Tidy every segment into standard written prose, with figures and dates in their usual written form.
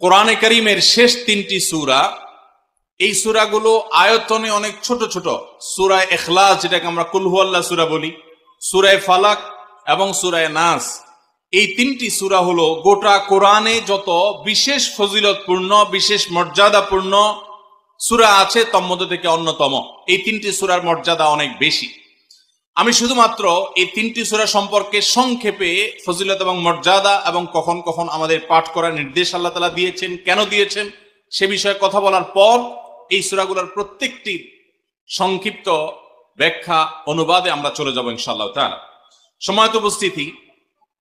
কোরআনে কারীমের শেষ তিনটি সূরা, এই সূরাগুলো আয়তনে অনেক ছোট ছোট। সূরা ইখলাস, যেটাকে আমরা কুল হুয়াল্লাহ সূরা বলি, সূরা ফালাক এবং সূরা নাস, এই তিনটি সূরা হলো গোটা কোরআনে যত বিশেষ ফজিলতপূর্ণ, বিশেষ মর্যাদাপূর্ণ সূরা আছে তন্মধ্যে থেকে অন্যতম। এই তিনটি সূরার মর্যাদা অনেক বেশি। আমি শুধুমাত্র এই তিনটি সূরা সম্পর্কে সংক্ষেপে ফজিলত এবং মর্যাদা এবং কখন কখন আমাদের পাঠ করার নির্দেশ আল্লাহ তাআলা দিয়েছেন, কেন দিয়েছেন সে বিষয়ে কথা বলার পর এই সূরাগুলোর প্রত্যেকটি সংক্ষিপ্ত ব্যাখ্যা অনুবাদে আমরা চলে যাব ইনশাআল্লাহ তাআলা। সম্মানিত উপস্থিতি,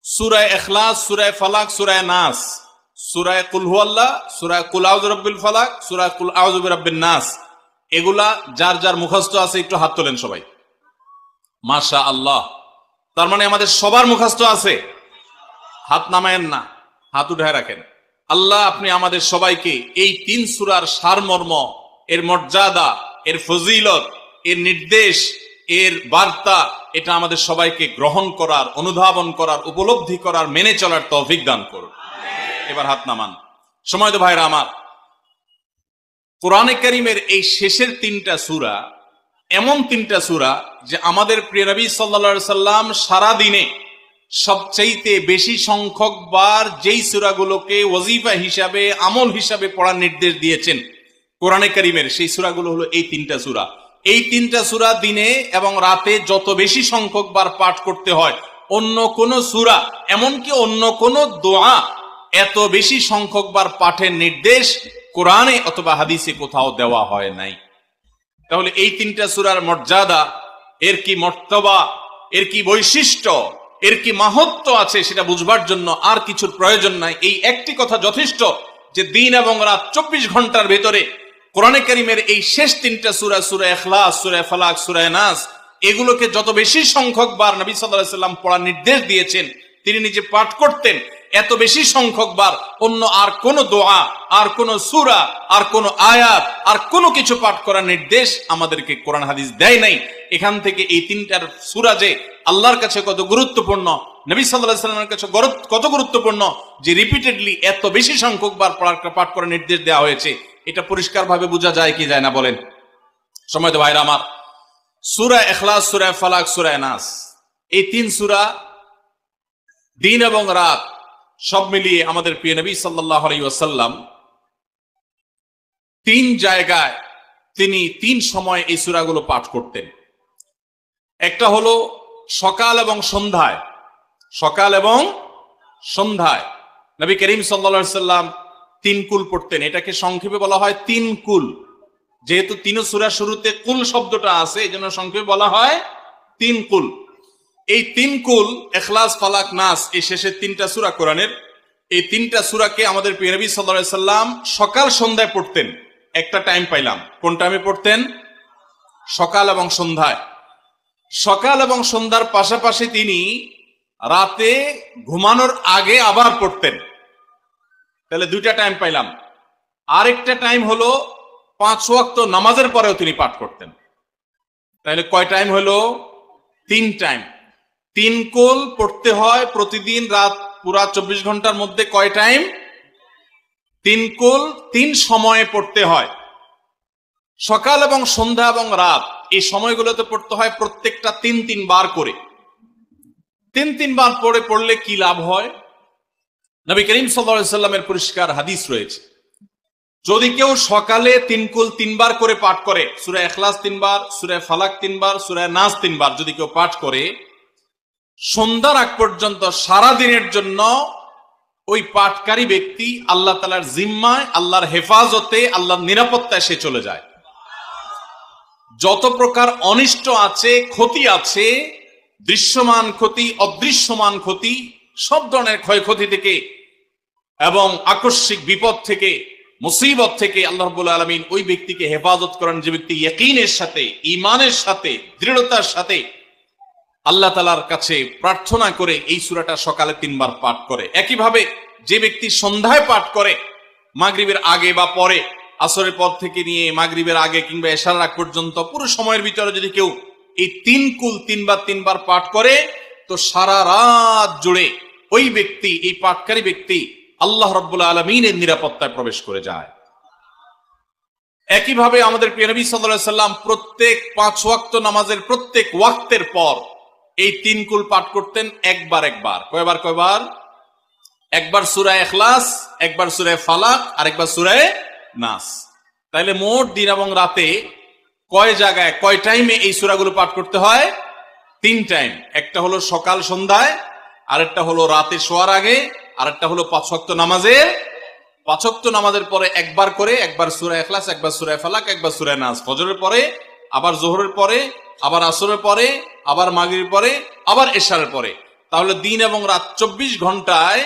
সূরা ইখলাস, সূরা ফালাক, সূরা নাস, সূরা কুল হুয়াল্লাহ, সূরা কুল আউযু বিরাব্বিল ফালাক, সূরা কুল আউযু বিরাব্বিন নাস, এগুলা যার যার মুখস্থ আছে একটু হাত তোলেন সবাই। মাশাআল্লাহ, তার মানে আমাদের সবার মুখস্থ আছে। হাত নামায়েন না, হাত উঠায় রাখেন। আল্লাহ আপনি আমাদের সবাইকে এই তিন সূরার সারমর্ম, এর মর্যাদা, এর ফজিলত, এর নির্দেশ, এর বার্তা, এটা আমাদের সবাইকে গ্রহণ করার, অনুধাবন করার, উপলব্ধি করার, মেনে চলার তৌফিক দান করুন। এবার হাত নামান। সময়ত ভাইরা আমার, কোরআনে কারীমের এই শেষের তিনটা সূরা এমন তিনটা সূরা যে আমাদের প্রিয় নবী সাল্লাল্লাহু আলাইহি সাল্লাম সারা দিনে সবচাইতে বেশি সংখ্যক বার যেই সূরাগুলোকে ওয়াজিফা হিসাবে, আমল হিসাবে পড়ার নির্দেশ দিয়েছেন কোরআনে কারীমের, সেই সূরাগুলো হলো এই তিনটা সূরা। এই তিনটা সূরা দিনে এবং রাতে যত বেশি সংখ্যক বার পাঠ করতে হয়, অন্য কোন সূরা, এমনকি অন্য কোন দোয়া এত বেশি সংখ্যক বার পাঠের নির্দেশ কোরআনে অথবা হাদিসে কোথাও দেওয়া হয় নাই। তাহলে এই তিনটা সূরার মর্যাদা, এর কি মর্তবা, এর কি বৈশিষ্ট্য, এর কি মাহাত্ম্য আছে সেটা বুঝবার জন্য আর কিছুর প্রয়োজন নাই। এই একটি কথা যথেষ্ট যে দিন এবং রাত 24 ঘন্টার ভেতরে কোরআনে কারীমের এই শেষ তিনটা সূরা, সূরা ইখলাস, সূরা ফালাক, সূরা নাস, এগুলোকে যত বেশি সংখ্যক বার নবী সাল্লাল্লাহু আলাইহি সাল্লাম পড়ার নির্দেশ দিয়েছেন, তিনি নিজে পাঠ করতেন, এত বেশি সংখ্যক বার অন্য আর কোন দোয়া, আর কোন সূরা, আর কোন আয়াত, আর কোনো কিছু পাঠ করার নির্দেশ আমাদেরকে কোরআন হাদিস দেয় নাই। এখান থেকে এই তিনটার সূরা যে আল্লাহর কাছে কত গুরুত্বপূর্ণ, নবী সাল্লাল্লাহু আলাইহি সাল্লামের কাছে কত গুরুত্বপূর্ণ, যে রিপিটেডলি এত বেশি সংখ্যক বার পাঠ করার নির্দেশ দেওয়া হয়েছে, এটা পরিষ্কারভাবে বোঝা যায় কি যায় না বলেন? সম্মানিত ভাইরা আমার, সূরা ইখলাস, সূরা ফালাক, সূরা নাস, এই তিন সূরা দিন এবং রাত সব মিলিয়ে আমাদের প্রিয় নবী সাল্লাল্লাহু আলাইহি ওয়াসাল্লাম তিন জায়গায় তিনি তিন সময় এই সূরাগুলো পাঠ করতেন। একটা হলো সকাল এবং সন্ধ্যায়। সকাল এবং সন্ধ্যায় নবী করিম সাল্লাল্লাহু আলাইহি ওয়াসাল্লাম তিন কুল পড়তেন। এটাকে সংক্ষেপে বলা হয় তিন কুল। যেহেতু তিন সূরার শুরুতে কুল শব্দটা আছে, এই জন্য সংক্ষেপে বলা হয় তিন কুল। এই তিন কুল, ইখলাস, ফালাক, নাস, এই শেষের তিনটা সূরা কোরআনের, এই তিনটা সূরাকে আমাদের প্রিয় নবী সাল্লাল্লাহু আলাইহি ওয়াসাল্লাম সকাল সন্ধ্যায় পড়তেন। একটা টাইম পাইলাম, কোন টাইমে পড়তেন? সকাল এবং সন্ধ্যায়। সকাল এবং সন্ধ্যার পাশাপাশি তিনি রাতে ঘুমানোর আগে আবার পড়তেন। তাহলে দুইটা টাইম পাইলাম। আরেকটা টাইম হলো 5 ওয়াক্ত নামাজের পরেও তিনি পাঠ করতেন। তাহলে কয় টাইম হলো? 3 টাইম। 3 কুল পড়তে হয় প্রতিদিন রাত পুরা 24 ঘন্টার মধ্যে। কয় টাইম? 3 কুল 3 সময়ে পড়তে হয়। সকাল এবং সন্ধ্যা এবং রাত এই সময়গুলোতে পড়তে হয় প্রত্যেকটা 3 বার করে। 3 বার পড়লে কি লাভ হয়? নবী করিম সাল্লাল্লাহু আলাইহি ওয়াসাল্লামের পরিষ্কার হাদিস রয়েছে, যদি কেউ সকালে 3 কুল 3 বার করে পাঠ করে, সূরা ইখলাস 3 বার, সূরা ফালাক 3 বার, সূরা নাস 3 বার যদি কেউ পাঠ করে, সন্ধ্যার আগ পর্যন্ত সারা দিনের জন্য ওই পাঠকারী ব্যক্তি আল্লাহ তাআলার জিম্মায়, আল্লাহর হেফাজতে, আল্লাহর নিরাপত্তায় সে চলে যায়। যত প্রকার অনিষ্ট আছে, ক্ষতি আছে, দৃশ্যমান ক্ষতি, অদৃশ্যমান ক্ষতি, সব ধরনের ক্ষয়ক্ষতি থেকে এবং আকস্মিক বিপদ থেকে, মুসিবত থেকে আল্লাহ রাব্বুল আলামিন ওই ব্যক্তিকে হেফাজত করেন, যে ব্যক্তি ইয়াকিনের সাথে, ঈমানের সাথে, দৃঢ়তার সাথে আল্লাহ তাআলার কাছে প্রার্থনা করে এই সূরাটা সকালে 3 বার পাঠ করে। একইভাবে যে ব্যক্তি সন্ধ্যায় পাঠ করে, মাগরিবের আগে বা পরে, আসরের পর থেকে নিয়ে মাগরিবের আগে কিংবা এশার আগ পর্যন্ত পুরো সময়ের ভিতরে যদি কেউ এই 3 কুল 3 বার পাঠ করে, তো সারা রাত জুড়ে ওই ব্যক্তি, এই পাঠকারী ব্যক্তি আল্লাহ রাব্বুল আলামিনের নিরাপত্তায় প্রবেশ করে যায়। একইভাবে আমাদের প্রিয় নবী সাল্লাল্লাহু আলাইহি সাল্লাম প্রত্যেক 5 ওয়াক্ত নামাজের প্রত্যেক ওয়াক্তের পর এই 3 কুল পাঠ করতেন একবার। কয়বার? একবার সূরা ইখলাস, একবার সূরা ফালাক, আর একবার সূরা নাস। তাইলে মোট দিন এবং রাতে কয় জায়গায় কয় টাইমে এই সূরাগুলো পাঠ করতে হয়? 3 টাইম। একটা হলো সকাল সন্ধ্যায়, আরেকটা হলো রাতে শোয়ার আগে, আরেকটা হলো 5 ওয়াক্ত নামাজের 5 ওয়াক্ত নামাজের পরে একবার করে, একবার সূরা ইখলাস, একবার সূরা ফালাক, একবার সূরা নাস। ফজরের পরে, আবার যোহরের পরে, আবার আসরের পরে, আবার মাগরিবের পরে, আবার এশারের পরে। তাহলে দিন এবং রাত 24 ঘন্টায়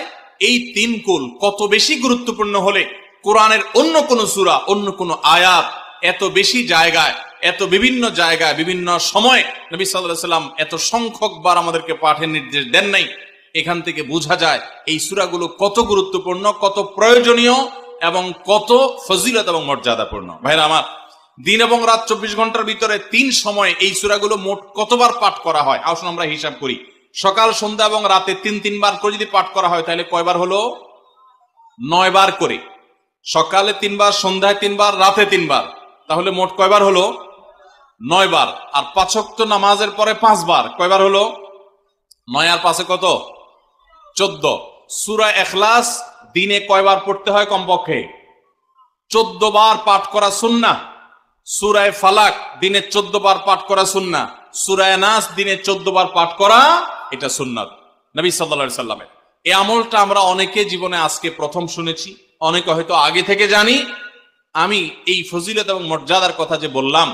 এই 3 কুল কত বেশি গুরুত্বপূর্ণ হলে কোরআনের অন্য কোন সূরা, অন্য কোন আয়াত এত বেশি জায়গায়, এত বিভিন্ন জায়গায়, বিভিন্ন সময় নবী সাল্লাল্লাহু আলাইহি সাল্লাম এত সংখ্যক বার আমাদেরকে পাঠের নির্দেশ দেন নাই। এখান থেকে বোঝা যায় এই সূরাগুলো কত গুরুত্বপূর্ণ, কত প্রয়োজনীয় এবং কত ফজিলত এবং মর্যাদাপূর্ণ। ভাইরা আমার, দিন এবং রাত 24 ঘন্টার ভিতরে 3 সময় এই সূরাগুলো মোট কতবার পাঠ করা হয়? আসুন আমরা হিসাব করি। সকাল, সন্ধ্যা এবং রাতে 3 বার করে যদি পাঠ করা হয় তাহলে কয়বার হলো? 9 বার করে। সকালে 3 বার, সন্ধ্যায় 3 বার, রাতে 3 বার, তাহলে মোট কয়বার হলো? 9 বার। আর 5 ওয়াক্ত নামাজের পরে 5 বার, কয়বার হলো? 9 আর 5 কত? 14। সূরা ইখলাস দিনে কয়বার পড়তে হয়? কমপক্ষে 14 বার পাঠ করা সুন্নাহ। সূরা ফালাক দিনে 14 বার পাঠ করা সুন্নাহ। সূরা নাস দিনে 14 বার পাঠ করা, এটা সুন্নাত নবী সাল্লাল্লাহু আলাইহি সাল্লামের। এই আমলটা আমরা অনেকে জীবনে আজকে প্রথম শুনেছি, অনেকে হয়তো আগে থেকে জানি। আমি এই ফজিলত এবং মর্যাদার কথা যে বললাম,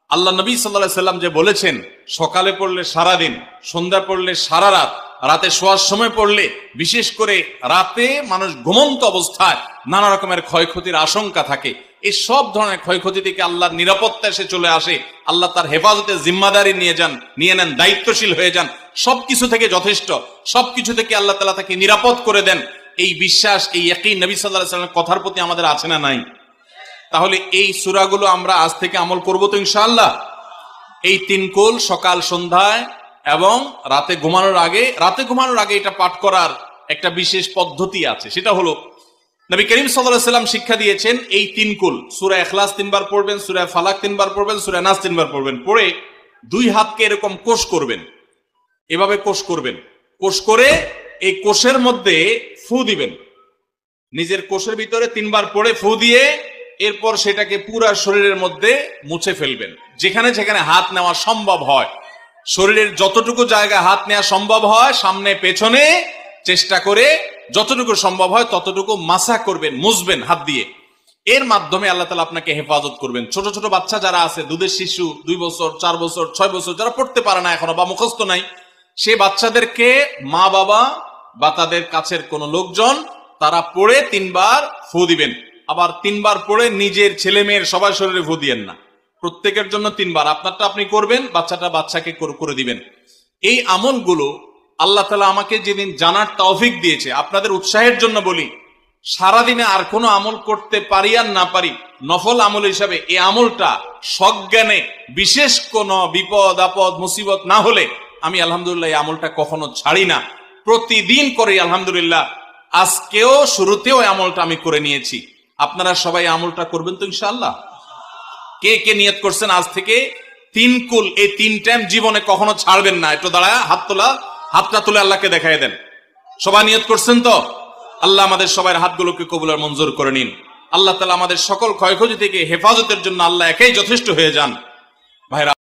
আল্লাহ নবী সাল্লাল্লাহু আলাইহি সাল্লাম যে বলেছেন সকালে পড়লে সারা দিন, সন্ধ্যা পড়লে সারা রাত, রাতে শোয়ার সময় পড়লে, বিশেষ করে রাতে মানুষ ঘুমন্ত অবস্থায় নানা রকমের ক্ষয়ক্ষতির আশঙ্কা থাকে। এই সব ধরনের ক্ষয়ক্ষতি থেকে আল্লাহর নিরাপত্তা এসে চলে আসে। আল্লাহ তার হেফাজতের জিম্মাদারি নিয়ে নেন, দায়িত্বশীল হয়ে যান। সবকিছু থেকে যথেষ্ট, সবকিছু থেকে আল্লাহ তাআলা তাকে নিরাপদ করে দেন। এই বিশ্বাস, এই ইয়াকিন নবী সাল্লাল্লাহু আলাইহি সাল্লামের কথার প্রতি আমাদের আছে না নাই? তাহলে এই সূরাগুলো আমরা আজ থেকে আমল করব তো ইনশাআল্লাহ। এই 3 কুল সকাল সন্ধ্যায় এবং রাতে ঘুমানোর আগে এটা পাঠ করার একটা বিশেষ পদ্ধতি আছে। সেটা হলো নবী করিম সাল্লাল্লাহু আলাইহি সাল্লাম শিক্ষা দিয়েছেন এই 3 কুল, সূরা ইখলাস 3 বার পড়বেন, সূরা ফালাক 3 বার পড়বেন, সূরা নাস 3 বার পড়বেন। পড়ে 2 হাতকে এরকম কোষ করবেন, এভাবে কোষ করবেন। কোষ করে এই কোষের মধ্যে ফু দিবেন। নিজের কোষের ভিতরে 3 বার পড়ে ফু দিয়ে এরপর সেটাকে পুরো শরীরের মধ্যে মুছে ফেলবেন। যেখানে যেখানে হাত নেওয়া সম্ভব হয়, শরীরের যতটুকু জায়গা হাত নেওয়া সম্ভব হয়, সামনে পেছনে চেষ্টা করে যতটুকু সম্ভব হয় ততটুকু মাসা করবেন, মুছবেন হাত দিয়ে। এর মাধ্যমে আল্লাহ তাআলা আপনাকে হেফাজত করবেন। ছোট ছোট বাচ্চা যারা আছে, দুধের শিশু, 2 বছর, 4 বছর, 6 বছর, যারা পড়তে পারে না এখনো বা মুখস্থ নাই, সেই বাচ্চাদেরকে মা বাবা বা তাদের কাছের কোনো লোকজন তারা পড়ে 3 বার ফু দিবেন। আবার 3 বার পড়ে নিজের ছেলে মেয়ের সবার শরীরে ফু দিয়েন না, প্রত্যেকের জন্য 3 বার। আপনারটা আপনি করবেন, বাচ্চাকে করে দিবেন। এই আমলগুলো আল্লাহ তাআলা আমাকে যেদিন জানার তৌফিক দিয়েছে, আপনাদের উৎসাহের জন্য বলি, সারাদিনে আর কোনো আমল করতে পারি আর না পারি, নফল আমল হিসাবে এই আমলটা সজ্ঞানে, বিশেষ কোনো বিপদ আপদ মুসিবত না হলে আমি আলহামদুলিল্লাহ এই আমলটা কখনো ছাড়ি না, প্রতিদিন করি আলহামদুলিল্লাহ। আজকেও শুরুতেও এই আমলটা আমি করে নিয়েছি। আপনারা সবাই আমলটা করবেন তো ইনশাআল্লাহ? কে কে নিয়ত করছেন আজ থেকে 3 কুল, এই 3 টাইম জীবনে কখনো ছাড়বেন না? একটু দাঁড়ায় হাতটা তুলে আল্লাহকে দেখাই দেন। সবাই নিয়ত করছেন তো? আল্লাহ আমাদের সবার হাতগুলোকে কবুল আর মঞ্জুর করে নিন। আল্লাহ তাআলা আমাদের সকল ক্ষয়ক্ষতি থেকে হেফাজতের জন্য আল্লাহ একাই যথেষ্ট হয়ে যান।